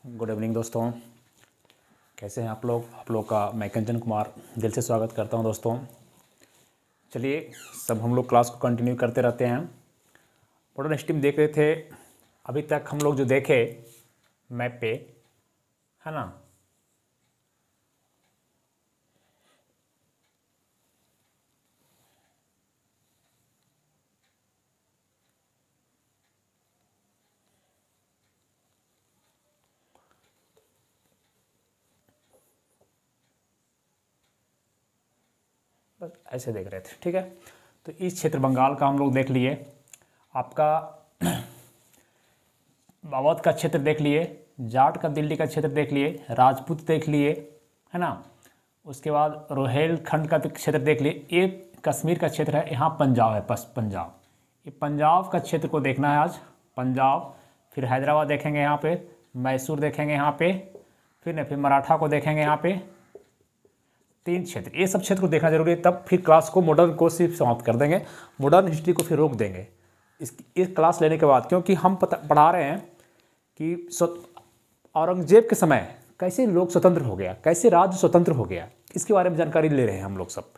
Good evening दोस्तों, कैसे हैं आप लोग? आप लोग का मैं कंचन कुमार दिल से स्वागत करता हूं दोस्तों। चलिए सब हम लोग क्लास को कंटिन्यू करते रहते हैं। मॉडर्न हिस्ट्री में देख रहे थे, अभी तक हम लोग जो देखे मैप पे, है ना, बस ऐसे देख रहे थे, ठीक है। तो इस क्षेत्र बंगाल का हम लोग देख लिए, आपका अवध का क्षेत्र देख लिए, जाट का दिल्ली का क्षेत्र देख लिए, राजपूत देख लिए, है ना। उसके बाद रोहेलखंड का क्षेत्र देख लिए। ये कश्मीर का क्षेत्र है, यहाँ पंजाब है, पंजाब। ये पंजाब का क्षेत्र को देखना है आज, पंजाब। फिर हैदराबाद देखेंगे यहाँ पे, मैसूर देखेंगे यहाँ पे, फिर मराठा को देखेंगे यहाँ पे। 3 क्षेत्र, ये सब क्षेत्र को देखना जरूरी है, तब फिर क्लास को मॉडर्न को सिर्फ समाप्त कर देंगे, मॉडर्न हिस्ट्री को फिर रोक देंगे इस क्लास लेने के बाद। क्योंकि हम पढ़ा रहे हैं कि औरंगजेब के समय कैसे लोग स्वतंत्र हो गया, कैसे राज्य स्वतंत्र हो गया, इसके बारे में जानकारी ले रहे हैं हम लोग सब।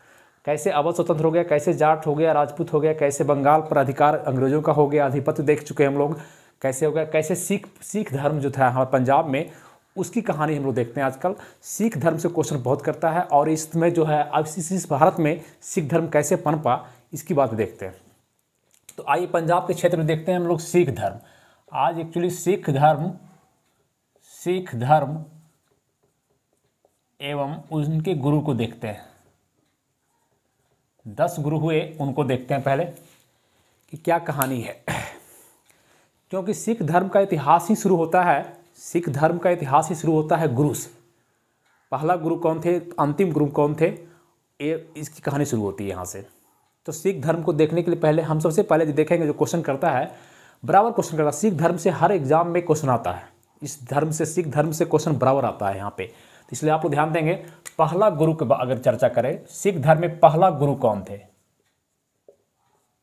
कैसे अवध स्वतंत्र हो गया, कैसे जाट हो गया, राजपूत हो गया, कैसे बंगाल पर अधिकार अंग्रेजों का हो गया, आधिपत्य देख चुके हैं हम लोग, कैसे हो गया, कैसे सिख धर्म जो था हमारे पंजाब में, उसकी कहानी हम लोग देखते हैं आजकल। सिख धर्म से क्वेश्चन बहुत करता है, और इसमें जो है अब इस भारत में सिख धर्म कैसे पनपा, इसकी बात देखते हैं। तो आइए पंजाब के क्षेत्र में देखते हैं हम लोग सिख धर्म। आज एक्चुअली सिख धर्म एवं उनके गुरु को देखते हैं। 10 गुरु हुए, उनको देखते हैं पहले कि क्या कहानी है। क्योंकि सिख धर्म का इतिहास ही शुरू होता है, सिख धर्म का इतिहास ही शुरू होता है गुरु से। पहला गुरु कौन थे, अंतिम गुरु कौन थे, ये इसकी कहानी शुरू होती है यहाँ से। तो सिख धर्म को देखने के लिए पहले हम सबसे पहले देखेंगे, जो क्वेश्चन करता है, बराबर क्वेश्चन करता है। सिख धर्म से हर एग्जाम में क्वेश्चन आता है, इस धर्म से सिख धर्म से क्वेश्चन बराबर आता है यहाँ पे। तो इसलिए आप लोग ध्यान देंगे, पहला गुरु के अगर चर्चा करें, सिख धर्म में पहला गुरु कौन थे,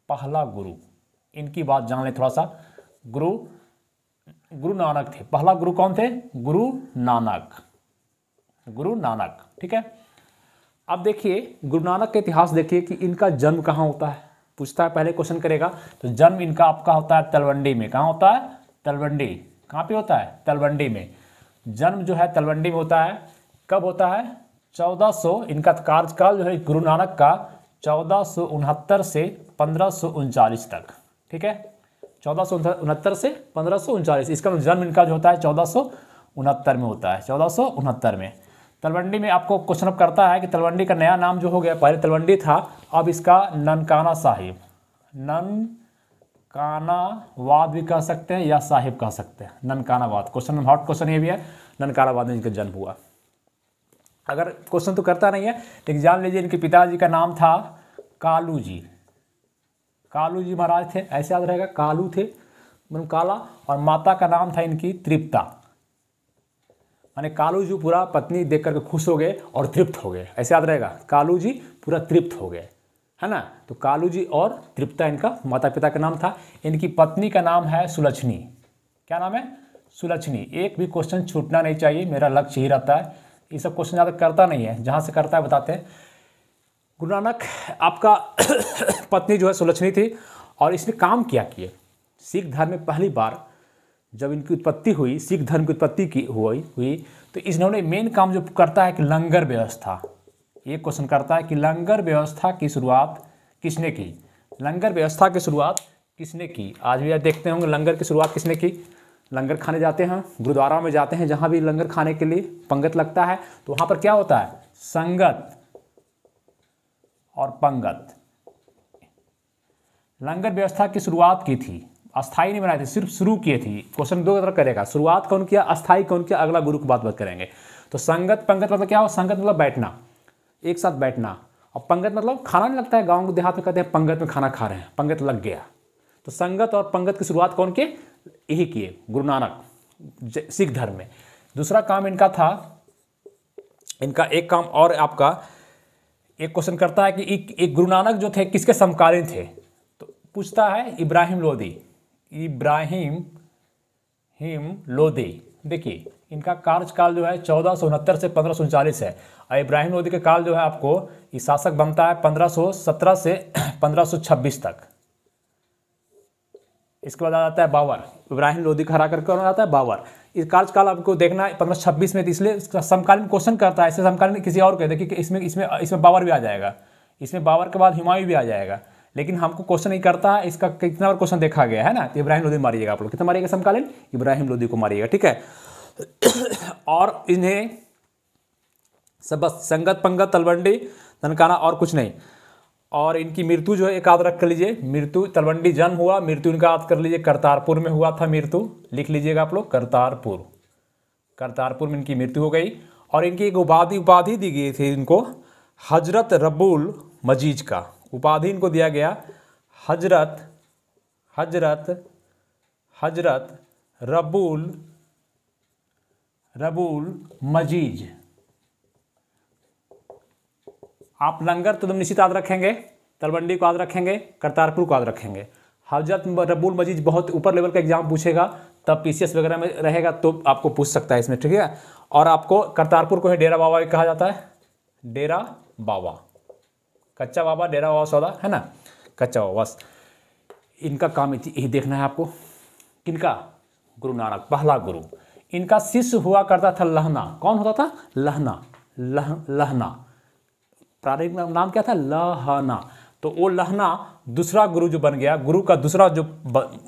पहला गुरु, इनकी बात जान ले थोड़ा सा। गुरु नानक थे। पहला गुरु कौन थे? गुरु नानक, ठीक है। अब देखिए गुरु नानक का इतिहास देखिए कि इनका जन्म कहाँ होता है, पूछता है, पहले क्वेश्चन करेगा। तो जन्म इनका आपका होता है तलवंडी में। कहाँ होता है? तलवंडी। कहाँ पे होता है? तलवंडी में। जन्म जो है तलवंडी में होता है। कब होता है? 1400, इनका कार्यकाल जो है गुरु नानक का 1469 से 1539 तक, ठीक है। 1469 से 1539, इसका जन्म इनका जो होता है 1469 में होता है, 1469 में। तलवंडी में आपको क्वेश्चन अप करता है कि तलवंडी का नया नाम जो हो गया, पहले तलवंडी था, अब इसका ननकाना साहिब, ननकानावाद भी कह सकते हैं या साहिब कह सकते हैं, ननकानावाद। क्वेश्चन हॉट क्वेश्चन ये भी है, ननकानावाद में इनका जन्म हुआ। अगर क्वेश्चन तो करता नहीं है, लेकिन जान लीजिए इनके पिताजी का नाम था कालू जी महाराज थे, ऐसे याद रहेगा, कालू थे मतलब काला, और माता का नाम था इनकी तृप्ता। माने कालू जी पूरा पत्नी देख करके खुश हो गए और तृप्त हो गए, ऐसे याद रहेगा, कालू जी पूरा तृप्त हो गए, है ना। तो कालू जी और तृप्ता इनका माता पिता का नाम था। इनकी पत्नी का नाम है सुलक्षणी। क्या नाम है? सुलक्षणी। एक भी क्वेश्चन छूटना नहीं चाहिए, मेरा लक्ष्य ही रहता है। ये सब क्वेश्चन ज़्यादा करता नहीं है, जहाँ से करता है बताते हैं। गुरु नानक आपका पत्नी जो है सुलक्षणी थी, और इसने काम क्या किए। सिख धर्म में पहली बार जब इनकी उत्पत्ति हुई, सिख धर्म की उत्पत्ति हुई, तो इन्होंने मेन काम जो करता है कि लंगर व्यवस्था। ये क्वेश्चन करता है कि लंगर व्यवस्था की शुरुआत किसने की, लंगर व्यवस्था की शुरुआत किसने की। आज भी आप देखते होंगे लंगर की शुरुआत किसने की। लंगर खाने जाते हैं, गुरुद्वारा में जाते हैं, जहाँ भी लंगर खाने के लिए पंगत लगता है, तो वहाँ पर क्या होता है? संगत और पंगत। लंगर व्यवस्था की शुरुआत की थी, अस्थाई नहीं बनाई थी, सिर्फ शुरू किए थी। क्वेश्चन 2 तरह करेगा, शुरुआत कौन किया, अस्थाई कौन किया, अगला गुरु की बात करेंगे। तो संगत पंगत मतलब क्या हो? संगत मतलब बैठना, एक साथ बैठना, और पंगत मतलब खाना नहीं लगता है, गाँव देहात में कहते हैं पंगत में खाना खा रहे हैं, पंगत लग गया। तो संगत और पंगत की शुरुआत कौन किए? यही किए गुरु नानक सिख धर्म में। दूसरा काम इनका था, इनका एक काम और आपका एक क्वेश्चन करता है कि एक गुरु नानक जो थे किसके समकालीन थे। तो पूछता है इब्राहिम लोदी देखिए इनका कार्यकाल जो है 1469 से 1539 है, और इब्राहिम लोदी का काल जो है आपको ये शासक बनता है 1517 से 1526 तक। इसके बाद आ जाता है बाबर, इब्राहिम लोदी को हरा करके आ जाता है बाबर। इस कार्यकाल आपको देखना है 1526 में, इसलिए इसका समकालीन क्वेश्चन करता है, इससे समकालीन किसी और को देखिए कि इसमें इसमें इसमें बाबर भी आ जाएगा, इसमें बाबर के बाद हुमायूं भी आ जाएगा, लेकिन हमको क्वेश्चन नहीं करता है इसका कितना बार क्वेश्चन देखा गया है ना। तो इब्राहिम लोदी मारिएगा आप लोग, कितना मारिएगा समकालीन, इब्राहिम लोदी को मारिएगा, ठीक है। और इन्हें सब बस संगत पंगत तलवंडी ननकाना और कुछ नहीं। और इनकी मृत्यु जो है एक याद रख कर लीजिए, मृत्यु तलवंडी जन्म हुआ, मृत्यु इनका याद कर लीजिए करतारपुर में हुआ था मृत्यु, लिख लीजिएगा आप लोग करतारपुर, करतारपुर में इनकी मृत्यु हो गई। और इनकी एक उपाधि दी गई थी इनको, हजरत रब्बुल मजीज का उपाधि इनको दिया गया, हजरत हजरत हजरत रब्बुल मजीज। आप लंगर तो तुम निश्चित याद रखेंगे, तलवंडी को याद रखेंगे, करतारपुर को याद रखेंगे। हजरत रब्बुल मजीज बहुत ऊपर लेवल का एग्जाम पूछेगा, तब पीसीएस वगैरह में रहेगा तो आपको पूछ सकता है इसमें, ठीक है। और आपको करतारपुर को ही डेरा बाबा भी कहा जाता है, डेरा बाबा, कच्चा बाबा डेरा बाबा सौदा है ना, कच्चा बाबा। बस इनका काम यही देखना है आपको, किनका, गुरु नानक पहला गुरु। इनका शिष्य हुआ करता था लहना, कौन होता था, लहना, लहना, प्रारंभिक नाम क्या था, लहना। तो वो लहना दूसरा गुरु जो बन गया, गुरु का दूसरा जो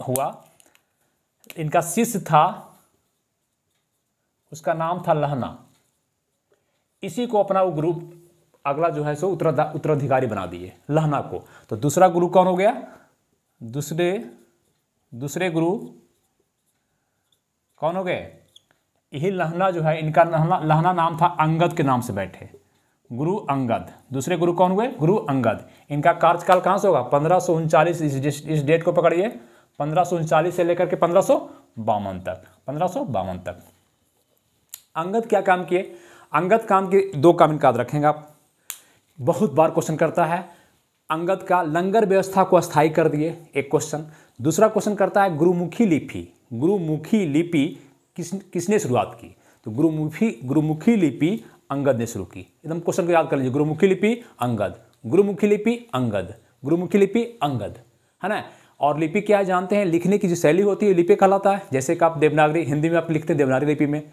हुआ, इनका शिष्य था, उसका नाम था लहना। इसी को अपना वो गुरु अगला जो है सो उत्तराधिकारी बना दिए लहना को। तो दूसरा गुरु कौन हो गया, दूसरे गुरु कौन हो गए, यही लहना जो है, इनका लहना नाम था अंगद के नाम से बैठे, गुरु अंगद। दूसरे गुरु कौन हुए, गुरु अंगद। इनका कार्यकाल कहाँ से होगा, 1539, इस डेट को पकड़िए, 1539 से लेकर के 1552 तक, 1552 तक। अंगद क्या काम किए, अंगद काम के दो काम इनका याद रखेंगे आप, बहुत बार क्वेश्चन करता है। अंगद का लंगर व्यवस्था को अस्थायी कर दिए, एक क्वेश्चन। दूसरा क्वेश्चन करता है गुरुमुखी लिपि, गुरुमुखी लिपि किसने शुरुआत की, तो गुरुमुखी लिपि अंगद ने शुरू की। एकदम क्वेश्चन को याद कर लीजिए, गुरुमुखी लिपि अंगद, गुरुमुखी लिपि अंगद, गुरुमुखी लिपि अंगद, है ना। और लिपि क्या है जानते हैं, लिखने की जो शैली होती है लिपि कहलाता है। जैसे कि आप देवनागरी, हिंदी में आप लिखते हैं देवनागरी लिपि में,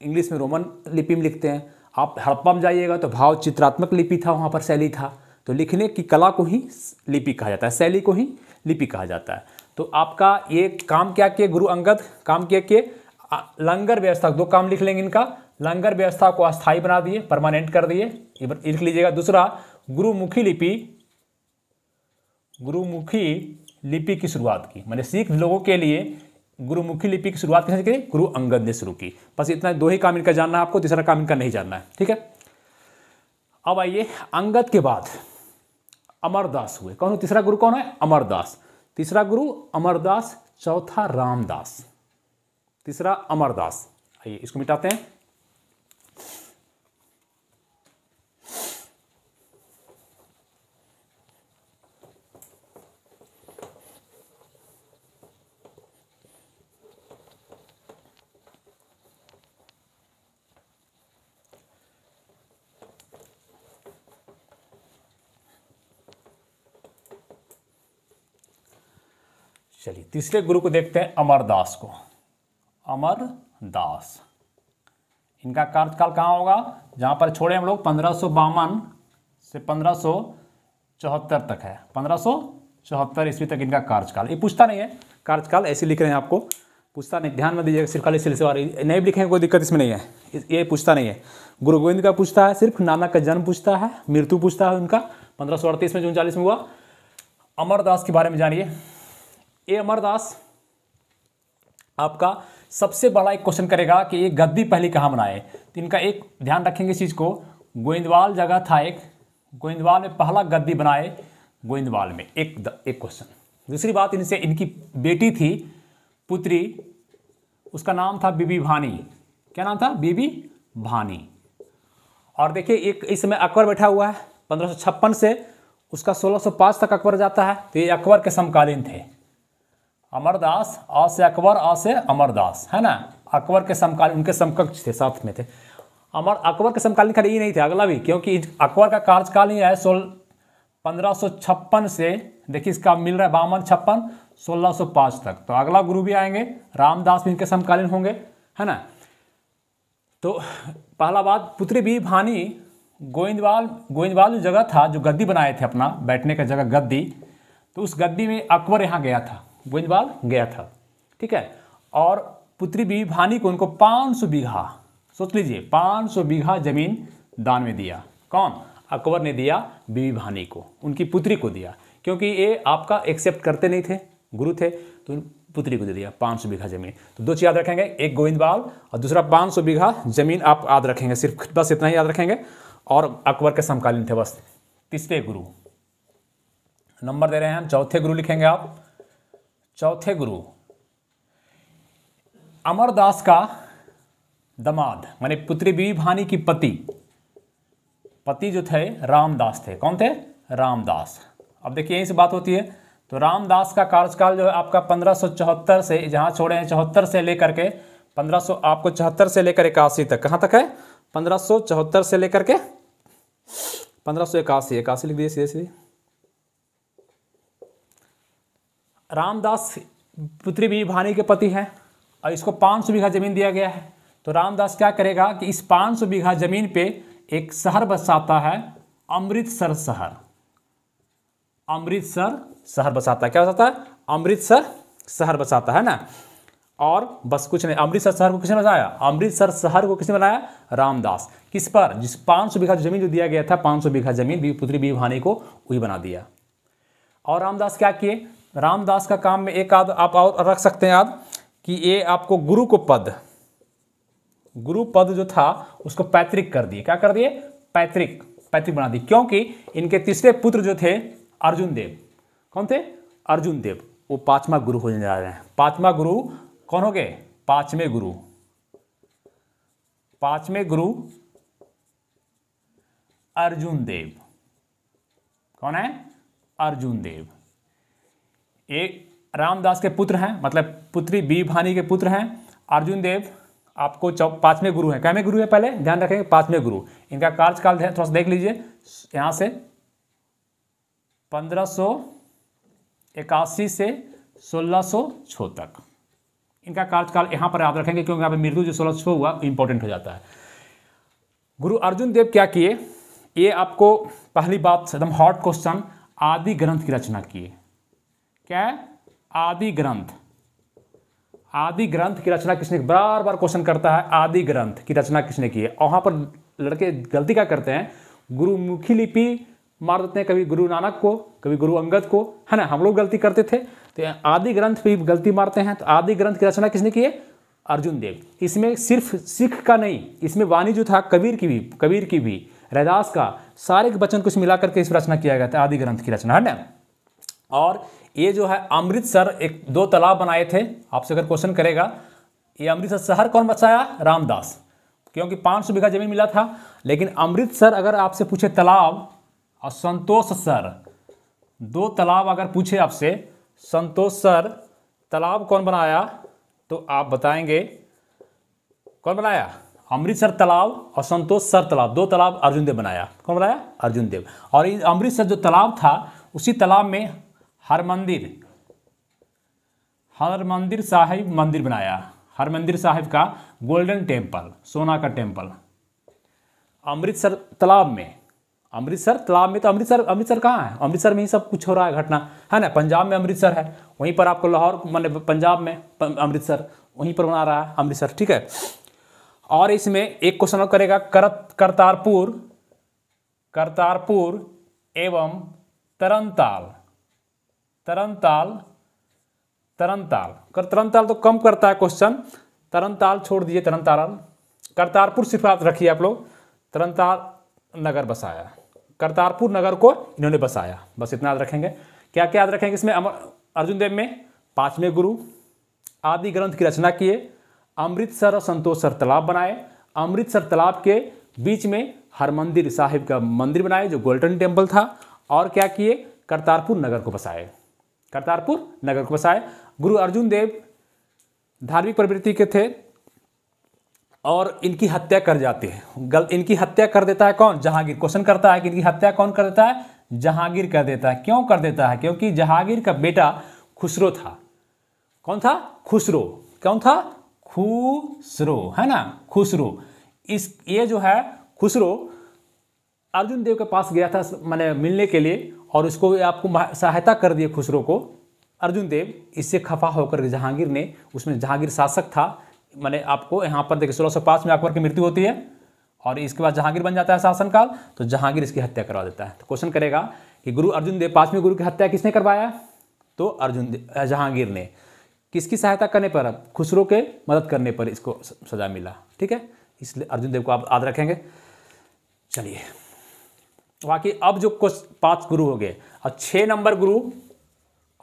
इंग्लिश में रोमन लिपि में लिखते हैं। आप हड़प्पा में जाइएगा तो भाव चित्रात्मक लिपि था, वहाँ पर शैली था। तो लिखने की कला को ही लिपि कहा जाता है, शैली को ही लिपि कहा जाता है। तो आपका ये काम क्या किए, गुरु अंगद काम क्या किए, लंगर व्यवस्था, दो काम लिख लेंगे इनका, लंगर व्यवस्था को अस्थायी बना दिए, परमानेंट कर दिए, लिख लीजिएगा। दूसरा गुरुमुखी लिपि की शुरुआत की, मैंने सिख लोगों के लिए गुरुमुखी लिपि की शुरुआत कैसे की, गुरु अंगद ने शुरू की। बस इतना दो ही काम इनका जानना है आपको, तीसरा काम इनका नहीं जानना है, ठीक है। अब आइए, अंगद के बाद अमरदास हुए, कौन, तीसरा गुरु कौन है, अमरदास। तीसरा गुरु अमरदास, चौथा रामदास, तीसरा अमरदास। आइए इसको मिटाते हैं। चलिए तीसरे गुरु को देखते हैं, अमरदास को। अमरदास, इनका कार्यकाल कहाँ होगा, जहाँ पर छोड़े हम लोग 1552 से 1574 तक है, 1574 ईस्वी तक इनका कार्यकाल। ये पूछता नहीं है कार्यकाल, ऐसे लिख रहे हैं आपको, पूछता नहीं, ध्यान में दीजिएगा। सिर्फ खाली सिलसिला नहीं भी लिखेंगे कोई दिक्कत इसमें नहीं है, ये पूछता नहीं है। गुरु गोविंद का पूछता है, सिर्फ नानक का जन्म पूछता है, मृत्यु पूछता है उनका 1538 में, 39 में हुआ। अमरदास के बारे में जानिए। ये अमरदास आपका सबसे बड़ा एक क्वेश्चन करेगा कि ये गद्दी पहले कहाँ बनाए। तो इनका एक ध्यान रखेंगे इस चीज़ को, गोविंदवाल जगह था एक, गोविंदवाल में पहला गद्दी बनाए, गोविंदवाल में एक क्वेश्चन। दूसरी बात, इनसे इनकी बेटी थी, पुत्री, उसका नाम था बीबी भानी। क्या नाम था, बीबी भानी। और देखिए एक इस समय अकबर बैठा हुआ है, 1556 से उसका 1605 तक अकबर जाता है। तो ये अकबर के समकालीन थे। अमरदास, आ से अकबर, आ से अमरदास, है ना, अकबर के समकालीन, उनके समकक्ष थे, साथ में थे। अकबर के समकालीन खाली ये नहीं थे, अगला भी, क्योंकि अकबर का कार्यकाल ही है 1556 से, देखिए इसका मिल रहा है 52-56, 1605 तक। तो अगला गुरु भी आएंगे, रामदास भी इनके समकालीन होंगे, है ना। तो पहला बात, पुत्री बीर भानी गोविंदवाल जो जगह था, जो गद्दी बनाए थे अपना बैठने का जगह गद्दी, तो उस गद्दी में अकबर यहाँ गया था, गोविंदवाल गया था, ठीक है। और पुत्री बीबी भानी को उनको 500 बीघा, सोच लीजिए 500 बीघा जमीन दान में दिया। कौन? अकबर ने दिया बीबी भानी को, उनकी पुत्री को दिया, क्योंकि ये आपका एक्सेप्ट करते नहीं थे, गुरु थे, तो पुत्री को दे दिया 500 बीघा जमीन। तो दो चीज याद रखेंगे, एक गोविंदवाल और दूसरा 500 बीघा जमीन, आप याद रखेंगे, सिर्फ बस इतना ही याद रखेंगे। और अकबर के समकालीन थे बस। तीसरे गुरु नंबर दे रहे हैं हम, चौथे गुरु लिखेंगे आप। चौथे गुरु अमरदास का दामाद, माने पुत्री बीबी भानी की पति जो थे रामदास थे। कौन थे? रामदास। अब देखिए यहीं से बात होती है। तो रामदास का कार्यकाल जो है आपका 1574 से, जहां छोड़े हैं 74 से लेकर के 1500, आपको 74 से लेकर 81 तक, कहां तक है? 1574 से लेकर के 1581 लिख दिए सीधे। रामदास पुत्री बीबी भानी के पति हैं और इसको 500 बीघा जमीन दिया गया है। तो रामदास क्या करेगा कि इस 500 बीघा जमीन पे एक शहर बसाता है, अमृतसर शहर। अमृतसर शहर बसाता है। क्या बसाता है? अमृतसर शहर बसाता है ना। और बस कुछ नहीं, अमृतसर शहर को किसने बनाया? अमृतसर शहर को किसने बनाया? रामदास। किस पर? जिस 500 बीघा जमीन जो दिया गया था, 500 बीघा जमीन पुत्री बीबी भानी को, वही बना दिया। और रामदास क्या किए? रामदास का काम में एक आध आप और रख सकते हैं याद, कि ये आपको गुरु पद जो था उसको पैतृक कर दिए। क्या कर दिए? पैतृक बना दी। क्योंकि इनके तीसरे पुत्र जो थे अर्जुन देव, कौन थे? अर्जुन देव, वो 5वां गुरु होने जा रहे हैं। 5वां गुरु कौन हो गए? 5वें गुरु अर्जुन देव। कौन है? अर्जुन देव। एक रामदास के पुत्र हैं, मतलब पुत्री बीबी भानी के पुत्र हैं अर्जुन देव। आपको 5वें गुरु हैं। कैवें गुरु है? पहले ध्यान रखेंगे, 5वें गुरु। इनका कार्यकाल थोड़ा सा देख लीजिए, यहां से 1581 से 1606 तक इनका कार्यकाल यहां पर याद रखेंगे, क्योंकि यहाँ पे मृत्यु जो 1606 हुआ इंपॉर्टेंट हो जाता है। गुरु अर्जुन देव क्या किए? ये आपको पहली बात एकदम हॉट क्वेश्चन, आदि ग्रंथ की रचना किए। क्या है? आदि ग्रंथ की रचना किसने? बार बार क्वेश्चन करता है, आदि ग्रंथ की रचना किसने की है? और वहां पर लड़के गलती क्या करते हैं, गुरुमुखी लिपि मार देते हैं, कभी गुरु नानक को, कभी गुरु अंगद को, है ना। हम लोग गलती करते थे, तो आदि ग्रंथ पे गलती मारते हैं। तो आदि ग्रंथ की रचना किसने की है? अर्जुन देव। इसमें सिर्फ सिख का नहीं, इसमें वाणी जो था कबीर की भी, रैदास का, सारे के वचन कुछ मिलाकर के इस रचना किया गया था, आदि ग्रंथ की रचना, है ना। और ये जो है अमृतसर, एक 2 तालाब बनाए थे। आपसे अगर क्वेश्चन करेगा, ये अमृतसर शहर कौन बसाया? रामदास। क्योंकि 500 बीघा जमीन मिला था। लेकिन अमृतसर अगर आपसे पूछे तालाब और संतोष सर, 2 तालाब अगर पूछे आपसे, संतोष सर तालाब कौन बनाया, तो आप बताएंगे कौन बनाया? अमृतसर तालाब और संतोष सर तालाब, 2 तालाब अर्जुन देव बनाया। कौन बनाया? अर्जुन देव। और ये अमृतसर जो तालाब था, उसी तालाब में हरमंदिर साहिब मंदिर बनाया। हरमंदिर साहिब का गोल्डन टेम्पल, सोना का टेम्पल अमृतसर तालाब में। तो अमृतसर कहाँ है? अमृतसर में ही सब कुछ हो रहा है, घटना, है ना। पंजाब में अमृतसर है, वहीं पर आपको लाहौर, माने पंजाब में अमृतसर, वहीं पर बना रहा है अमृतसर, ठीक है। और इसमें एक क्वेश्चन करेगा, करतारपुर एवं तरनताल तो कम करता है क्वेश्चन, तरनताल छोड़ दीजिए, करतारपुर सिर्फ याद रखिए आप लोग। तरनताल नगर बसाया, करतारपुर नगर को इन्होंने बसाया, बस इतना याद रखेंगे। क्या क्या याद रखेंगे इसमें? अर्जुन देव में 5वें गुरु, आदि ग्रंथ की रचना किए, अमृतसर और संतोषसर तालाब बनाए, अमृतसर तालाब के बीच में हरमंदिर साहिब का मंदिर बनाए जो गोल्डन टेम्पल था, और क्या किए? करतारपुर नगर को बसाए। गुरु अर्जुन देव धार्मिक प्रवृत्ति के थे, और इनकी हत्या कर जाते हैं। इनकी हत्या कर देता है कौन? जहांगीर। क्वेश्चन करता है कि इनकी हत्या कौन कर देता है? जहांगीर कर देता है। क्यों कर देता है? क्योंकि जहांगीर का बेटा खुसरो था। कौन था? खुसरो। कौन था? खुसरो, है ना, खुसरो। ये जो है खुसरो अर्जुन देव के पास गया था मैंने मिलने के लिए, और उसको आपको सहायता कर दिए खुसरो को अर्जुन देव। इससे खफा होकर जहांगीर ने, उसमें जहांगीर शासक था, मैंने आपको यहाँ पर देखिए 1605 में अकबर की मृत्यु होती है और इसके बाद जहांगीर बन जाता है शासनकाल, तो जहांगीर इसकी हत्या करवा देता है। तो क्वेश्चन करेगा कि गुरु अर्जुन देव 5वें गुरु की हत्या किसने करवाया? तो जहांगीर ने। किसकी सहायता करने पर? खुसरो के मदद करने पर इसको सजा मिला। ठीक है, इसलिए अर्जुन देव को आप याद रखेंगे। चलिए बाकी अब जो 5 गुरु हो गए, और 6 नंबर गुरु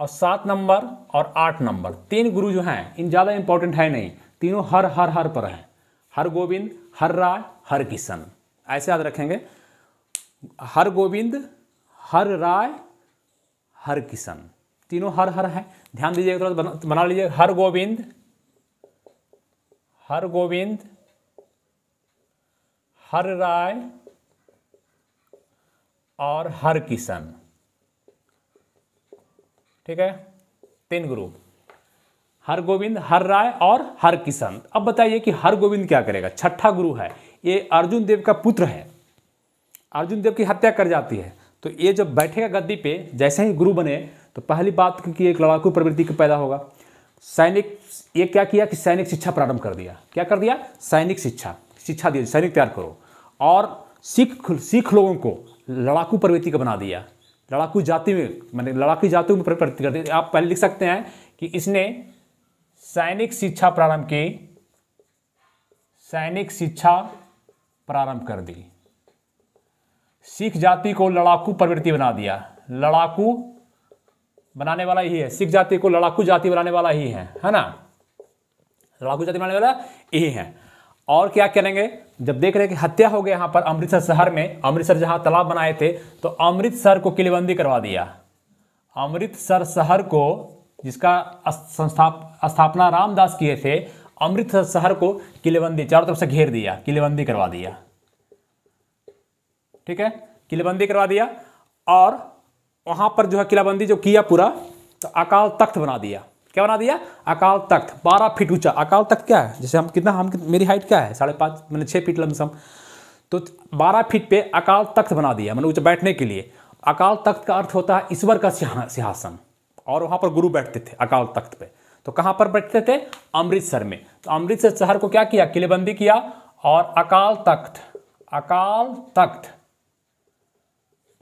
और 7 नंबर और 8 नंबर 3 गुरु जो हैं इन ज़्यादा इंपॉर्टेंट है नहीं, तीनों हर पर हैं। हर गोविंद, हर राय, हर किशन, ऐसे याद रखेंगे। हर गोविंद, हर राय, हर किशन, तीनों हर है। ध्यान दीजिएगा, थोड़ा बना लीजिए। हर गोविंद, हर गोविंद, हर राय और हर किशन। ठीक है, 3 गुरु, हर गोविंद, हर राय और हर किशन। अब बताइए कि हर गोविंद क्या करेगा? छठा गुरु है, ये अर्जुन देव का पुत्र है। अर्जुन देव की हत्या कर जाती है, तो ये जब बैठेगा गद्दी पे, जैसे ही गुरु बने, तो पहली बात कि एक लड़ाकू प्रवृत्ति का पैदा होगा। सैनिक, ये क्या किया कि सैनिक शिक्षा प्रारंभ कर दिया। क्या कर दिया? सैनिक शिक्षा दी, सैनिक तैयार करो। और सिख लोगों को लड़ाकू प्रवृत्ति का बना दिया। लड़ाकू जाति में, मैंने लड़ाकू जातियों में प्रवृत्ति कर दी। आप पहले लिख सकते हैं कि इसने सैनिक शिक्षा प्रारंभ की, सैनिक शिक्षा प्रारंभ कर दी। सिख जाति को लड़ाकू प्रवृत्ति बना दिया। लड़ाकू बनाने वाला यही है, सिख जाति को लड़ाकू जाति बनाने वाला ही है ना, लड़ाकू जाति बनाने वाला यही है। और क्या करेंगे? जब देख रहे हैं कि हत्या हो गई यहाँ पर अमृतसर शहर में, अमृतसर जहाँ तालाब बनाए थे, तो अमृतसर को किलेबंदी करवा दिया। अमृतसर शहर को, जिसका स्थापना रामदास किए थे, अमृतसर शहर को किलेबंदी, चारों तरफ से घेर दिया, किलेबंदी करवा दिया। ठीक है, किलेबंदी करवा दिया। और वहां पर जो है किलाबंदी जो किया पूरा, तो अकाल तख्त बना दिया। क्या बना दिया? अकाल तख्त, 12 फीट ऊंचा। अकाल तख्त क्या है? जैसे मेरी हाइट क्या है? 5.5 मैंने 6 फीट लमसम, तो 12 फीट पे अकाल तख्त बना दिया, मतलब ऊंचा बैठने के लिए। अकाल तख्त का अर्थ होता है ईश्वर का सिंहासन, और वहां पर गुरु बैठते थे अकाल तख्त पे। तो कहां पर बैठते थे? अमृतसर में। तो अमृतसर शहर को क्या किया? किलेबंदी किया। और अकाल तख्त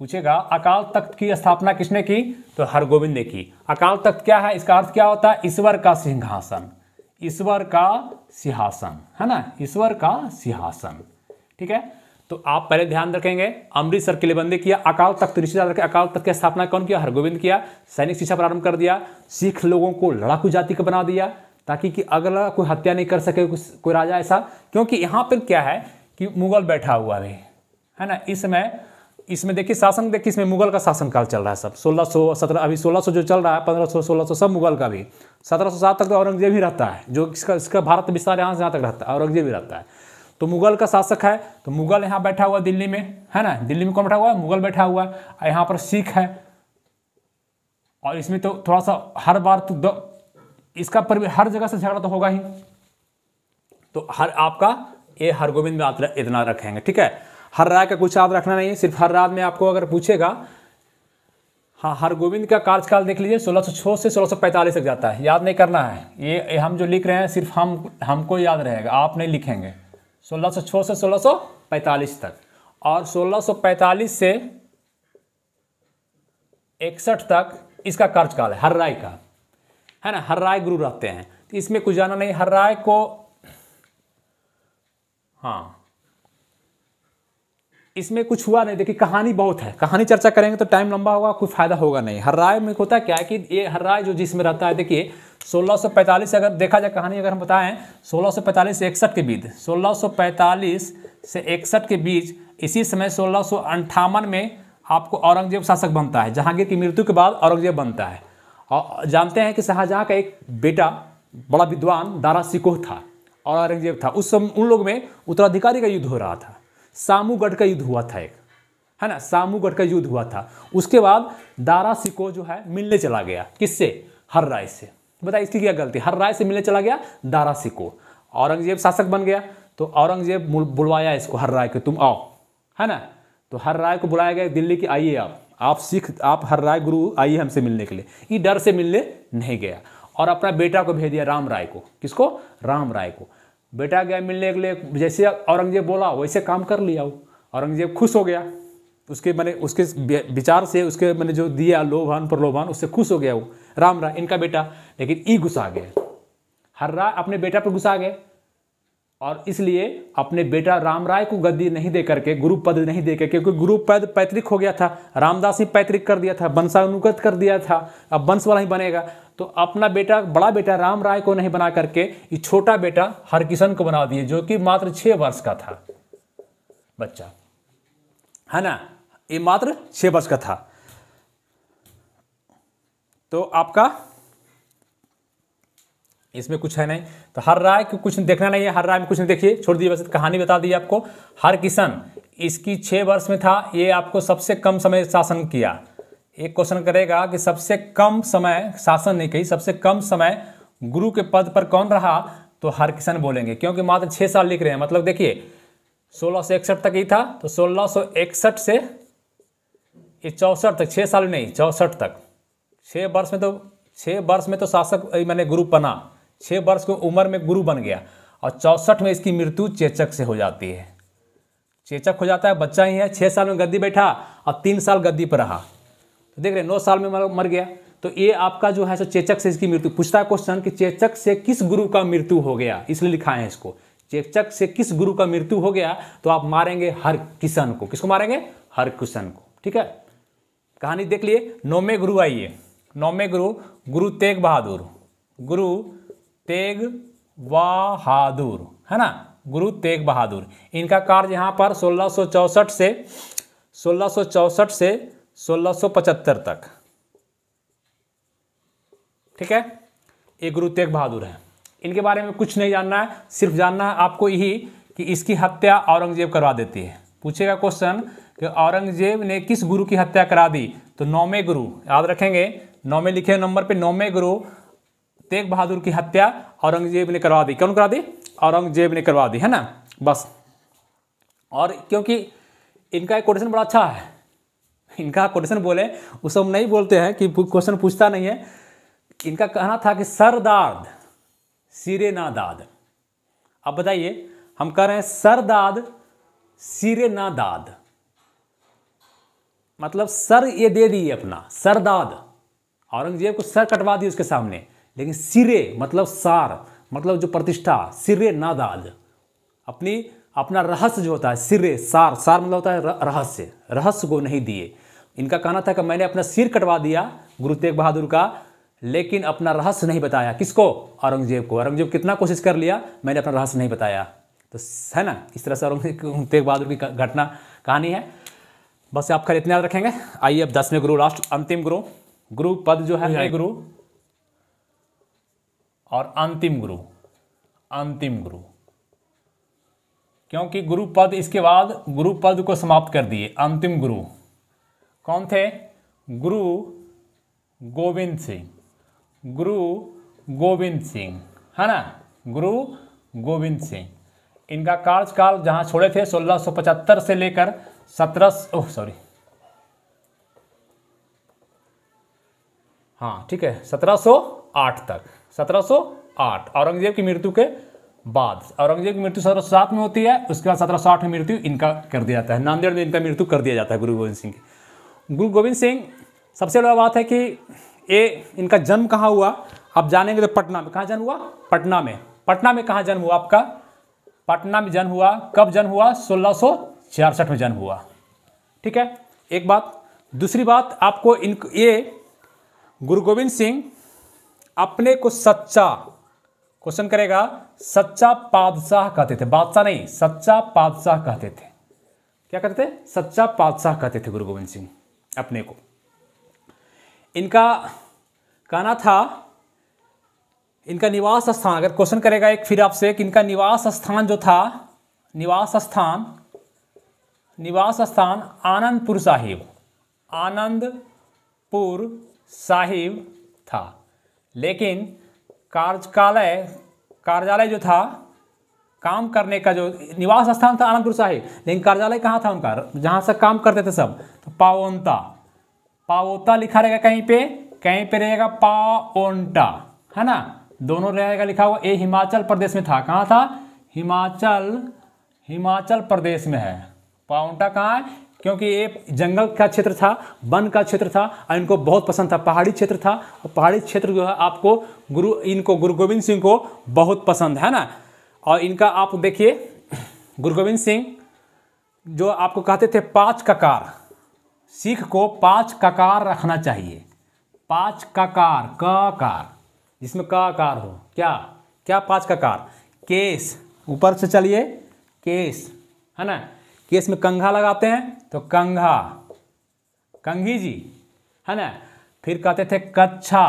पूछेगा, अकाल तख्त की स्थापना किसने की? तो हरगोविंद ने की। अकाल तख्त क्या है? इसका अर्थ क्या होता है? ईश्वर का सिंहासन, ईश्वर का सिंहासन, है ना, ईश्वर का सिंहासन। ठीक है, तो आप पहले ध्यान रखेंगे, अमृतसर किलेबंदी किया। अकाल तख्त निश्चित रखें, अकाल तख्त की स्थापना कौन किया? हरगोविंद किया। सैनिक शिक्षा प्रारंभ कर दिया। सिख लोगों को लड़ाकू जाति का बना दिया, ताकि कि अगला कोई हत्या नहीं कर सके कोई राजा ऐसा। क्योंकि यहाँ पर क्या है कि मुगल बैठा हुआ है ना, इसमें देखिए शासन, देखिए इसमें मुगल का शासनकाल चल रहा है सब। 1617, अभी 1600 जो चल रहा है, 1500, 1600 सब मुगल का भी। 1707 तक तो औरंगजेब ही रहता है, जो इसका भारत विस्तार यहाँ से यहाँ तक रहता है, औरंगजेब ही रहता है। तो मुगल का शासक है, तो मुगल यहाँ बैठा हुआ दिल्ली में, है ना, दिल्ली में कौन बैठा हुआ है? मुगल बैठा हुआ है। यहाँ पर सिख है, और इसमें तो थोड़ा सा हर बार तो इसका पर हर जगह से झगड़ा तो होगा ही। तो आपका ये हरगोविंद में इतना रखेंगे। ठीक है, हर राय का कुछ याद रखना नहीं है, सिर्फ हर राय में आपको अगर पूछेगा। हाँ, हरगोविंद का कार्यकाल देख लीजिए, 1606 से 1645 तक जाता है, याद नहीं करना है। ये हम जो लिख रहे हैं सिर्फ हमको याद रहेगा, आप नहीं लिखेंगे। 1606 से 1645 तक, और 1645 से 61 तक इसका कार्यकाल है हर राय का, है ना। हर राय गुरु रहते हैं, तो इसमें कुछ जाना नहीं। हर राय को, हाँ, इसमें कुछ हुआ नहीं। देखिए कहानी बहुत है, कहानी चर्चा करेंगे तो टाइम लंबा होगा, कुछ फायदा होगा नहीं। हर राय में होता क्या है कि ये हर राय जो जिसमें रहता है, देखिए 1645 से अगर देखा जाए, कहानी अगर हम बताएं 1645 से 61 के बीच, 1645 से 61 के बीच, इसी समय 1658 में आपको औरंगजेब शासक बनता है। जहांगीर की मृत्यु के बाद औरंगजेब बनता है। और जानते हैं कि शाहजहाँ का एक बेटा बड़ा विद्वान दारा शिकोह था, और औरंगजेब था। उस समय उन लोग में उत्तराधिकारी का युद्ध हो रहा था, सामूगढ़ का युद्ध हुआ था एक, है ना, सामूगढ़ का युद्ध हुआ था। उसके बाद दारा सिकोह जो है मिलने चला गया, किससे? हर राय से। बताइए इसकी क्या गलती? हर राय से मिलने चला गया दारा सिकोह, औरंगजेब शासक बन गया। तो औरंगजेब बुलवाया इसको हर राय को, तुम आओ, है ना। तो हर राय को बुलाया गया दिल्ली की, आइए आप सिख, आप हर राय गुरु आइए हमसे मिलने के लिए। ये डर से मिलने नहीं गया और अपना बेटा को भेज दिया राम राय को। किसको? राम राय को। बेटा गया मिलने के लिए, जैसे औरंगजेब बोला वैसे काम कर लिया वो। औरंगजेब खुश हो गया, उसके मैंने उसके विचार से, उसके मैंने जो दिया लोभान प्रलोभान, उससे खुश हो गया वो राम राय, इनका बेटा। लेकिन ई गुस्सा गए, हर राय अपने बेटा पर गुस्सा गए और इसलिए अपने बेटा राम राय को गद्दी नहीं दे करके, गुरु पद नहीं दे करके, क्योंकि गुरु पद पैतृक हो गया था, रामदास ही पैतृक कर दिया था, वंशानुगत कर दिया था, अब वंश वाला ही बनेगा। तो अपना बेटा, बड़ा बेटा राम राय को नहीं बना करके ये छोटा बेटा हरकिशन को बना दिए, जो कि मात्र 6 वर्ष का था बच्चा, है ना, ये मात्र 6 वर्ष का था। तो आपका इसमें कुछ है नहीं, तो हर राय को कुछ देखना नहीं है, हर राय में कुछ नहीं, देखिए छोड़ दिए, बस कहानी बता दी आपको। हरकिशन इसकी 6 वर्ष में था, ये आपको सबसे कम समय शासन किया। एक क्वेश्चन करेगा कि सबसे कम समय शासन नहीं कही, सबसे कम समय गुरु के पद पर कौन रहा, तो हरकिशन बोलेंगे, क्योंकि मात्र 6 साल लिख रहे हैं। मतलब देखिए 1661 तक ही था, तो 1661 से 64 तक, 6 साल नहीं 64 तक, 6 वर्ष में तो शासक मैंने गुरु बना, 6 वर्ष की उम्र में गुरु बन गया। और 64 में इसकी मृत्यु चेचक से हो जाती है, चेचक हो जाता है, बच्चा ही है, 6 साल में गद्दी बैठा और 3 साल गद्दी पर रहा, तो देख रहे 9 साल में मर गया। तो ये आपका जो है सो चेचक से इसकी मृत्यु। पूछता है क्वेश्चन कि चेचक से किस गुरु का मृत्यु हो गया, इसलिए लिखा है इसको, चेचक से किस गुरु का मृत्यु हो गया, तो आप मारेंगे हरकिशन को। किसको मारेंगे? हरकिशन को, ठीक है। कहानी देख लिए। 9वें गुरु आइए, 9वें गुरु गुरु तेग बहादुर, गुरु तेग बहादुर, है ना, गुरु तेग बहादुर। इनका कार्य यहाँ पर 1664 से 1675 तक, ठीक है। ये गुरु तेग बहादुर है। इनके बारे में कुछ नहीं जानना है, सिर्फ जानना है आपको यही कि इसकी हत्या औरंगजेब करवा देती है। पूछेगा क्वेश्चन कि औरंगजेब ने किस गुरु की हत्या करा दी, तो 9वें गुरु, याद रखेंगे 9वें लिखे नंबर पे, 9वें गुरु तेग बहादुर की हत्या औरंगजेब ने करवा दी। कौन करा दी? औरंगजेब ने करवा दी, है ना, बस। और क्योंकि इनका एक कोटेशन बड़ा अच्छा है, इनका कोटेशन बोले उस हम नहीं बोलते हैं कि क्वेश्चन पूछता नहीं है। इनका कहना था कि सर दाद सिरे ना दाद। अब बताइए, हम कह रहे हैं सर दाद सिरे ना दाद, मतलब सर ये दे दिए अपना, सरदाद, औरंगजेब को सर कटवा दी उसके सामने, लेकिन सिरे मतलब सार, मतलब जो प्रतिष्ठा, सिरे नादाद, अपना रहस्य जो होता है, सिरे सार, सार मतलब होता है रहस्य, रहस्य को नहीं दिए। इनका कहना था कि मैंने अपना सिर कटवा दिया गुरु तेग बहादुर का, लेकिन अपना रहस्य नहीं बताया। किसको? औरंगजेब को। औरंगजेब कितना कोशिश कर लिया, मैंने अपना रहस्य नहीं बताया, तो है ना, इस तरह से औरंगजेब तेग बहादुर की घटना कहानी है। बस आप खैर इतना याद रखेंगे। आइए अब 10वें गुरु, लास्ट अंतिम गुरु, गुरु पद जो है गुरु और अंतिम गुरु, अंतिम गुरु, क्योंकि गुरु पद इसके बाद गुरु पद को समाप्त कर दिए। अंतिम गुरु कौन थे? गुरु गोविंद सिंह, गुरु गोविंद सिंह, है ना, गुरु गोविंद सिंह। इनका कार्यकाल जहां छोड़े थे 1675 से लेकर 1708 तक, 1708 औरंगजेब की मृत्यु के बाद। औरंगजेब की मृत्यु 1707 में होती है, उसके बाद 1708 में मृत्यु इनका कर दिया जाता है, नांदेड़ में इनका मृत्यु कर दिया जाता है गुरु गोविंद सिंह की। गुरु गोविंद सिंह, सबसे बड़ा बात है कि ये इनका जन्म कहाँ हुआ, आप जानेंगे तो पटना में। कहाँ जन्म हुआ? पटना में। पटना में कहाँ जन्म हुआ आपका? पटना में जन्म हुआ। कब जन्म हुआ? 1666 में जन्म हुआ, ठीक है, एक बात। दूसरी बात आपको ये गुरु गोविंद सिंह अपने को सच्चा, क्वेश्चन करेगा, सच्चा पातशाह कहते थे, बादशाह नहीं, सच्चा पातशाह कहते थे। क्या कहते थे? सच्चा पातशाह कहते थे गुरु गोविंद सिंह अपने को। इनका कहना था इनका निवास स्थान, अगर क्वेश्चन करेगा एक फिर आपसे कि इनका निवास स्थान जो था, निवास स्थान आनंदपुर साहिब था। लेकिन कार्यालय जो था, काम करने का जो निवास स्थान था आनंदपुर साहिब, लेकिन कार्यालय कहाँ था उनका, जहाँ से काम करते थे सब, तो पाओता लिखा रहेगा कहीं पे रहेगा पाओंटा, है ना, दोनों रहेगा लिखा हुआ। ये हिमाचल प्रदेश में था, कहाँ था, हिमाचल प्रदेश में है। पाओंटा कहाँ है, क्योंकि ये जंगल का क्षेत्र था, वन का क्षेत्र था, और इनको बहुत पसंद था, पहाड़ी क्षेत्र था, और पहाड़ी क्षेत्र जो है आपको गुरु गोविंद सिंह को बहुत पसंद है ना। और इनका आप देखिए, गुरु गोविंद सिंह जो आपको कहते थे 5 ककार, सिख को 5 ककार रखना चाहिए, 5 ककार, जिसमें ककार हो, क्या 5 ककार, केस, ऊपर से चलिए, केस, है ना, केस में कंघा लगाते हैं तो कंघी जी, है ना। फिर कहते थे कच्छा,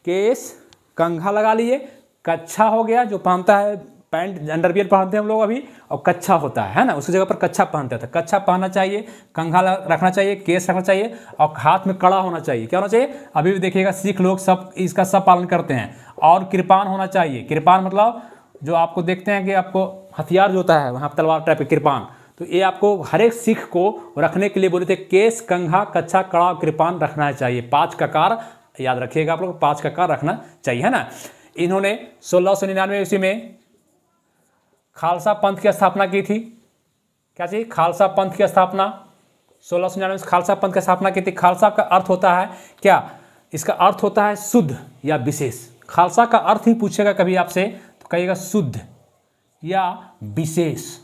केस कंघा लगा लिए, कच्छा हो गया जो पहनता है, पैंट अंडरवियर पहनते हैं हम लोग अभी, और कच्छा होता है ना, उसकी जगह पर कच्छा पहनते थे। कच्छा पहनना चाहिए, कंघा रखना चाहिए, केस रखना चाहिए, और हाथ में कड़ा होना चाहिए। क्या होना चाहिए, अभी भी देखिएगा सिख लोग सब इसका सब पालन करते हैं। और कृपान होना चाहिए, कृपान मतलब जो आपको देखते हैं कि आपको हथियार जो होता है वहाँ तलवार टाइप के कृपान, तो ये आपको हर एक सिख को रखने के लिए बोले थे, केस, कंघा, कच्छा, कड़ा, कृपान रखना चाहिए। 5 ककार याद रखिएगा आप लोग, 5 ककार रखना चाहिए, है ना। इन्होंने 1699 ईस्वी में खालसा पंथ की स्थापना की थी। क्या चीज, खालसा पंथ की स्थापना 1699 में खालसा पंथ की स्थापना की थी। खालसा का अर्थ होता है क्या, इसका अर्थ होता है शुद्ध या विशेष। खालसा का अर्थ ही पूछेगा कभी आपसे तो कहिएगा शुद्ध या विशेष,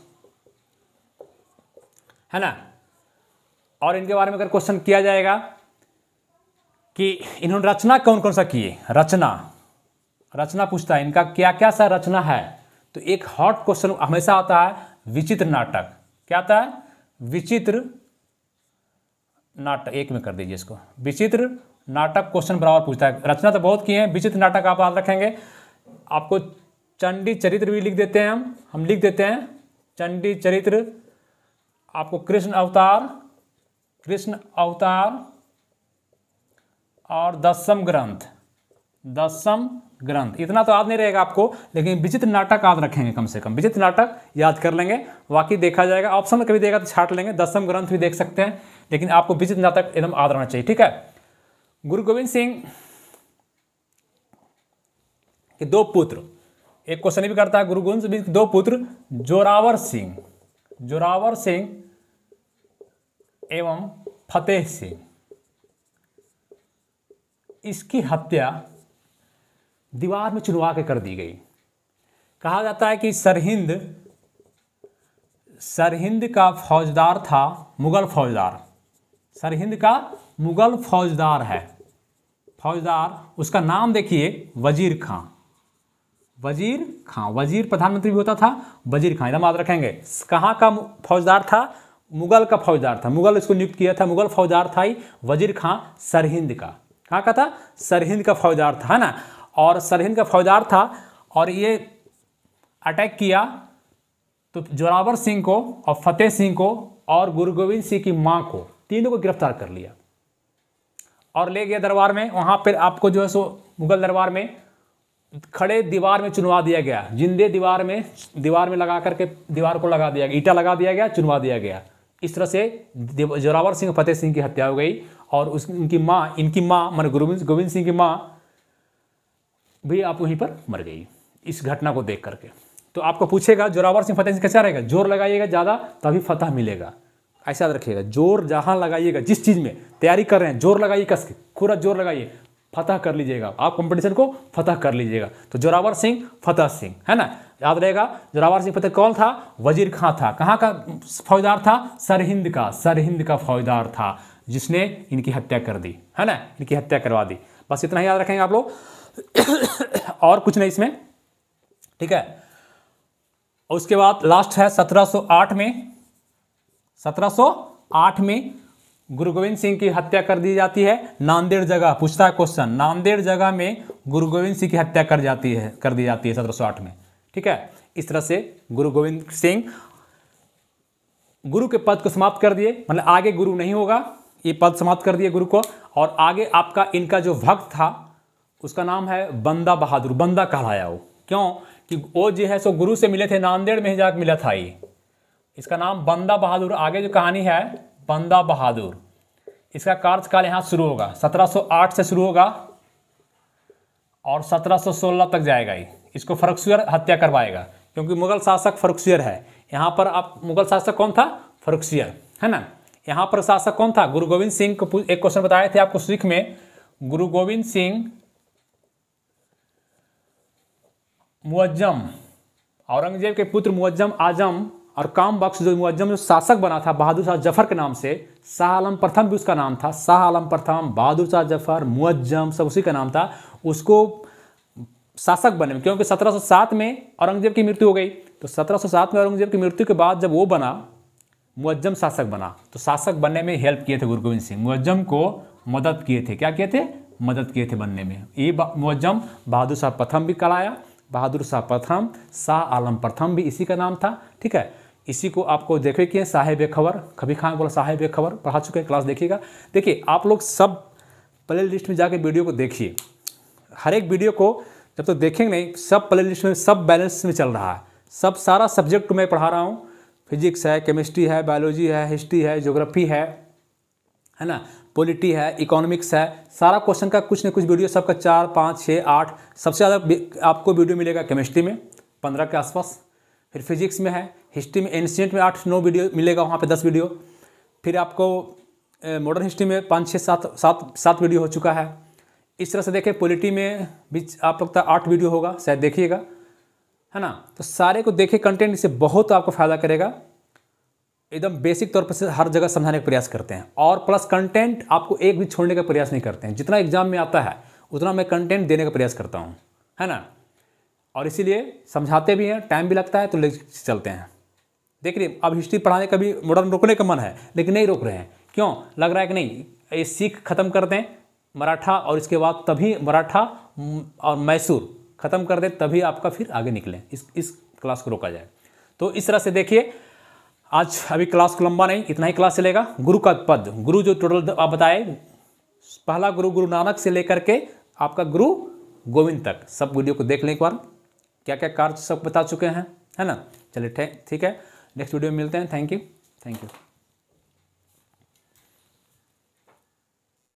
है ना। और इनके बारे में अगर क्वेश्चन किया जाएगा कि इन्होंने रचना कौन कौन सा किए, रचना पूछता है इनका क्या क्या सा रचना है, तो एक हॉट क्वेश्चन हमेशा आता है विचित्र नाटक। क्या आता है, विचित्र नाटक, एक में कर दीजिए इसको, विचित्र नाटक क्वेश्चन बराबर पूछता है। रचना तो बहुत किए हैं, विचित्र नाटक आप याद रखेंगे। आपको चंडी चरित्र भी लिख देते हैं, हम लिख देते हैं चंडी चरित्र, आपको कृष्ण अवतार और दशम ग्रंथ, इतना तो याद नहीं रहेगा आपको, लेकिन विचित्र नाटक याद रखेंगे, कम से कम विचित्र नाटक याद कर लेंगे। बाकी देखा जाएगा, ऑप्शन में कभी देगा तो छाट लेंगे, दशम ग्रंथ भी देख सकते हैं, लेकिन आपको विचित्र नाटक एकदम याद रहना चाहिए, ठीक है। गुरु गोविंद सिंह के 2 पुत्र, एक क्वेश्चन भी करता है, गुरु गोविंद सिंह के 2 पुत्र जोरावर सिंह एवं फतेह सिंह, इसकी हत्या दीवार में चुनवा के कर दी गई। कहा जाता है कि सरहिंद का फौजदार था, मुगल फौजदार, सरहिंद का मुगल फौजदार है, फौजदार, उसका नाम देखिए वजीर खां, वजीर प्रधानमंत्री भी होता था, वजीर खां, एकदम याद रखेंगे। कहाँ का फौजदार था, मुगल का फौजदार था, मुगल इसको नियुक्त किया था, मुगल फौजदार था ही वजीर खां, सरहिंद का, कहाँ का था, सरहिंद का फौजदार था, है ना। और सरहिंद का फौजदार था, और ये अटैक किया तो जोरावर सिंह को और फतेह सिंह को और गुरु गोविंद सिंह की मां को, तीनों को गिरफ्तार कर लिया और ले गया दरबार में। वहां पर आपको जो है सो मुगल दरबार में खड़े दीवार में चुनवा दिया गया, जिंदे दीवार में लगा करके दीवार को लगा दिया गया, ईंटा लगा दिया गया, चुनवा दिया गया। इस तरह से जोरावर सिंह फतेह सिंह की हत्या हो गई। और इनकी माँ मान गुरु गोविंद सिंह की माँ भी आप वहीं पर मर गई इस घटना को देख करके। तो आपको पूछेगा जोरावर सिंह फतेह सिंह कैसा रहेगा, जोर लगाइएगा ज़्यादा तभी फतह मिलेगा, ऐसा याद रखिएगा। जोर जहाँ लगाइएगा, जिस चीज़ में तैयारी कर रहे हैं जोर लगाइए, कस के पूरा जोर लगाइए, फतह कर लीजिएगा, आप कंपटीशन को फतह कर लीजिएगा। तो जोरावर सिंह फतेह सिंह, है ना, याद रहेगा। जोरावर सिंह फतेह कौन था, वजीर खां था, कहाँ का फौजदार था, सरहिंद का फौजदार था, जिसने इनकी हत्या कर दी, है ना, इनकी हत्या करवा दी। बस इतना ही याद रखेंगे आप लोग और कुछ नहीं इसमें, ठीक है। उसके बाद लास्ट है 1708 में गुरु गोविंद सिंह की हत्या कर दी जाती है नांदेड़ जगह। पूछता है क्वेश्चन, नांदेड़ जगह में गुरु गोविंद सिंह की हत्या कर दी जाती है 1708 में। ठीक है, इस तरह से गुरु गोविंद सिंह गुरु के पद को समाप्त कर दिए, मतलब आगे गुरु नहीं होगा, ये पद समाप्त कर दिए गुरु को। और आगे आपका इनका जो भक्त था उसका नाम है बंदा बहादुर, बंदा कहलाया वो। क्यों कि वो जो है सो गुरु से मिले थे, नांदेड़ में ही जाकर मिला था ये, इसका नाम बंदा बहादुर। आगे जो कहानी है बंदा बहादुर, इसका कार्यकाल यहाँ शुरू होगा 1708 से शुरू होगा और 1716 तक जाएगा। ये इसको फर्रुखसियर हत्या करवाएगा, क्योंकि मुगल शासक फर्रुखसियर है। यहाँ पर आप मुगल शासक कौन था? फर्रुखसियर, है ना। यहाँ पर शासक कौन था? गुरु गोविंद सिंह को एक क्वेश्चन बताए थे आपको सिख में, गुरु गोविंद सिंह मुअज्जम, औरंगजेब के पुत्र मुअज्जम आजम और काम बख्श जो मुअज्जम जो शासक बना था बहादुर शाह जफर के नाम से, शाह आलम प्रथम भी उसका नाम था, शाह आलम प्रथम, बहादुर शाह जफर, मुअज्जम सब उसी का नाम था। उसको शासक बने में, क्योंकि 1707 में औरंगजेब की मृत्यु हो गई, तो 1707 में औरंगजेब की मृत्यु के बाद जब वो बना मुअज्जम शासक बना, तो शासक बनने में हेल्प किए थे गुरु गोविंद सिंह, मुअज्जम को मदद किए थे। क्या किए थे? मदद किए थे बनने में। ये मुअज्जम बहादुर शाह प्रथम भी कहलाया, बहादुर शाह प्रथम, शाह आलम प्रथम भी इसी का नाम था। ठीक है, इसी को आपको देखे कि साहिब खबर, कभी खान बोला साहिब खबर पढ़ा चुके हैं, क्लास देखिएगा। देखिए आप लोग सब प्ले लिस्ट में जाके वीडियो को देखिए, हर एक वीडियो को जब तक देखेंगे नहीं, सब प्ले लिस्ट में सब बैलेंस में चल रहा है, सब सारा सब्जेक्ट मैं पढ़ा रहा हूँ, फिजिक्स है, केमिस्ट्री है, बायोलॉजी है, हिस्ट्री है, ज्योग्राफी है ना, पॉलिटी है, इकोनॉमिक्स है, सारा क्वेश्चन का कुछ न कुछ वीडियो सबका 4, 5, 6, 8, सबसे ज़्यादा आपको वीडियो मिलेगा केमिस्ट्री में 15 के आसपास, फिर फिजिक्स में है, हिस्ट्री में एंशिएंट में 8-9 वीडियो मिलेगा, वहाँ पे 10 वीडियो, फिर आपको मॉडर्न हिस्ट्री में 5, 6, 7 वीडियो हो चुका है। इस तरह से देखें पॉलिटी में भी आप लोग का 8 वीडियो होगा, शायद देखिएगा, है ना। तो सारे को देखें कंटेंट, इससे बहुत आपको फ़ायदा करेगा। एकदम बेसिक तौर पर से हर जगह समझाने का प्रयास करते हैं, और प्लस कंटेंट आपको एक भी छोड़ने का प्रयास नहीं करते हैं। जितना एग्जाम में आता है उतना मैं कंटेंट देने का प्रयास करता हूँ, है ना। और इसीलिए समझाते भी हैं, टाइम भी लगता है, तो ले चलते हैं। देखिए अब हिस्ट्री पढ़ाने का भी मॉडर्न रोकने का मन है, लेकिन नहीं रोक रहे हैं। क्यों? लग रहा है कि नहीं ये सिख खत्म कर दें मराठा, और इसके बाद तभी मराठा और मैसूर खत्म कर दें, तभी आपका फिर आगे निकलें, इस क्लास को रोका जाए। तो इस तरह से देखिए, आज अभी क्लास को लंबा नहीं, इतना ही क्लास चलेगा। गुरु का पद, गुरु जो टोटल आप बताए, पहला गुरु गुरु नानक से लेकर के आपका गुरु गोविंद तक, सब वीडियो को देख लें एक बार, क्या क्या कार्य सब बता चुके हैं, है ना। चलिए ठीक है, नेक्स्ट वीडियो में मिलते हैं। Thank you.